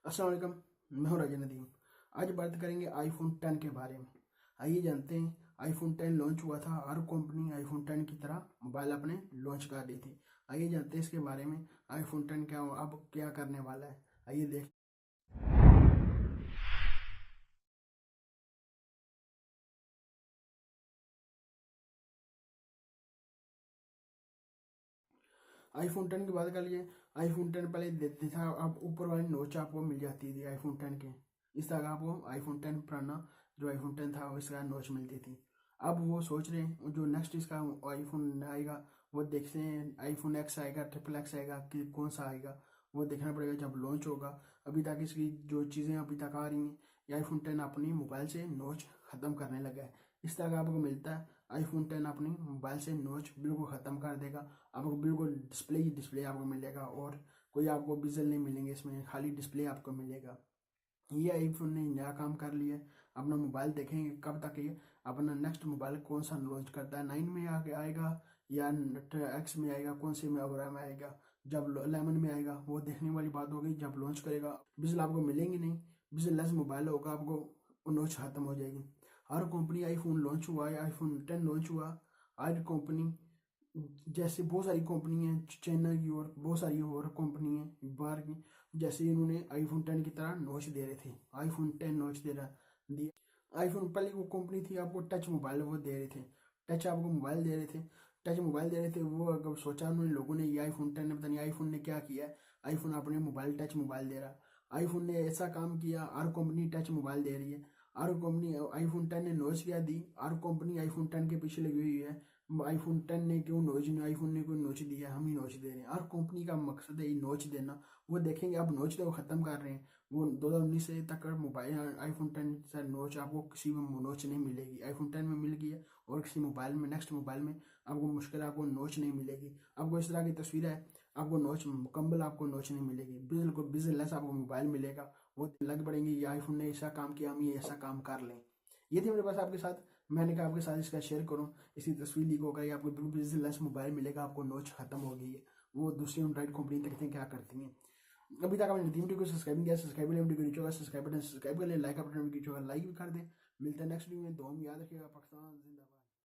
अस्सलाम वालेकुम। मैं हूं नदीम। आज बात करेंगे आईफोन 10 के बारे में। आइए जानते हैं, आईफोन 10 लॉन्च हुआ था। हर कंपनी आईफोन 10 की तरह मोबाइल अपने लॉन्च कर दी थी। आइए जानते हैं इसके बारे में, आईफोन 10 क्या अब क्या करने वाला है। आइए देख। आईफोन 10 की बात कर लिए। आईफोन 10 पहले देते था, अब ऊपर वाली नोच आपको मिल जाती थी आईफोन 10 के। इस तरह आपको आईफोन 10 पुराना जो आईफोन 10 था इसका नोच मिलती थी। अब वो सोच रहे हैं जो नेक्स्ट इसका आईफोन आएगा, वो देखते हैं आईफोन एक्स आएगा, ट्रिपल एक्स आएगा कि कौन सा आएगा, वो देखना पड़ेगा जब लॉन्च होगा। अभी तक इसकी जो चीज़ें अभी तक आ रही हैं, ये आईफोन 10 अपनी मोबाइल से नोच ख़त्म करने लगा है। इस तरह का आपको मिलता है आईफोन 10 अपनी मोबाइल से नोच बिल्कुल ख़त्म कर देगा। आपको बिल्कुल डिस्प्ले ही डिस्प्ले आपको मिलेगा और कोई आपको बिजल नहीं मिलेंगे, इसमें खाली डिस्प्ले आपको मिलेगा। ये आईफोन ने नया काम कर लिया है। अपना मोबाइल देखेंगे कब तक ये अपना नेक्स्ट मोबाइल कौन सा लॉन्च करता है। 9 में आगे आएगा या एक्स में आएगा, कौन से में वगैरह में आएगा, जब 11 में आएगा वो देखने वाली बात होगी। जब लॉन्च करेगा बिजल आपको मिलेंगे नहीं, बिजल लेस मोबाइल होगा, आपको नोच खत्म हो जाएगी। हर कंपनी आईफोन लॉन्च हुआ है, आईफोन 10 लॉन्च हुआ, हर कंपनी जैसे बहुत सारी कंपनी है चाइना की और बहुत सारी और कंपनी है बाहर की, जैसे इन्होंने आईफोन 10 की तरह नॉच दे रहे थे। आईफोन 10 नॉच दे रहा दिया। आईफोन पहले वो कंपनी थी, आपको टच मोबाइल वो दे रहे थे। टच आपको मोबाइल दे रहे थे, टच मोबाइल दे रहे थे। वो अगर सोचा उन्होंने लोगों ने, ये आईफोन 10 ने पता नहीं आईफोन ने क्या किया है, आईफोन अपने मोबाइल टच मोबाइल दे रहा। आईफोन ने ऐसा काम किया, हर कंपनी टच मोबाइल दे रही है। हर कंपनी आईफोन 10 ने नॉच क्या दी, हर कंपनी आईफोन 10 के पीछे लगी हुई है। आईफोन 10 ने क्यों नोच नहीं, आईफोन ने कोई नोच दिया, हम ही नोच दे रहे हैं। हर कंपनी का मकसद है ये नोच देना। वो देखेंगे अब नोच तो वो खत्म कर रहे हैं। वो 2019 से तक मोबाइल आईफोन 10 से नोच आपको किसी में नोच नहीं मिलेगी। आईफोन 10 में मिल गई है और किसी मोबाइल में नेक्स्ट मोबाइल में आपको मुश्किल, आपको नोच नहीं मिलेगी। आपको इस तरह की तस्वीर है, आपको नोच मुकम्मल आपको नोच नहीं मिलेगी, बिल्कुल बिजनेस आपको मोबाइल मिलेगा। वो लग पड़ेंगे ये आईफोन ने ऐसा काम किया, हम ये ऐसा काम कर लें। ये थी मेरे पास आपके साथ, मैंने कहा आपके साथ इसका शेयर करूं। इसी तस्वीर लीक होगा, ये आपको बिल्कुल बिजनेस मोबाइल मिलेगा, आपको नोच खत्म हो गई है। वो दूसरी एंड्रॉइड कंपनी देखते हैं क्या करती हैं। अभी तक आपने नदीम टी को सब्सक्राइब नहीं किया, सब्सक्राइब कर वीडियो को नीचे होगा, सब्सक्राइब बटन सब्सक्राइब कर ले, लाइक बटन नीचे होगा, लाइक भी कर दे। मिलते हैं नेक्स्ट वीडियो में। दुआ में याद रखिएगा। पाकिस्तान जिंदाबाद।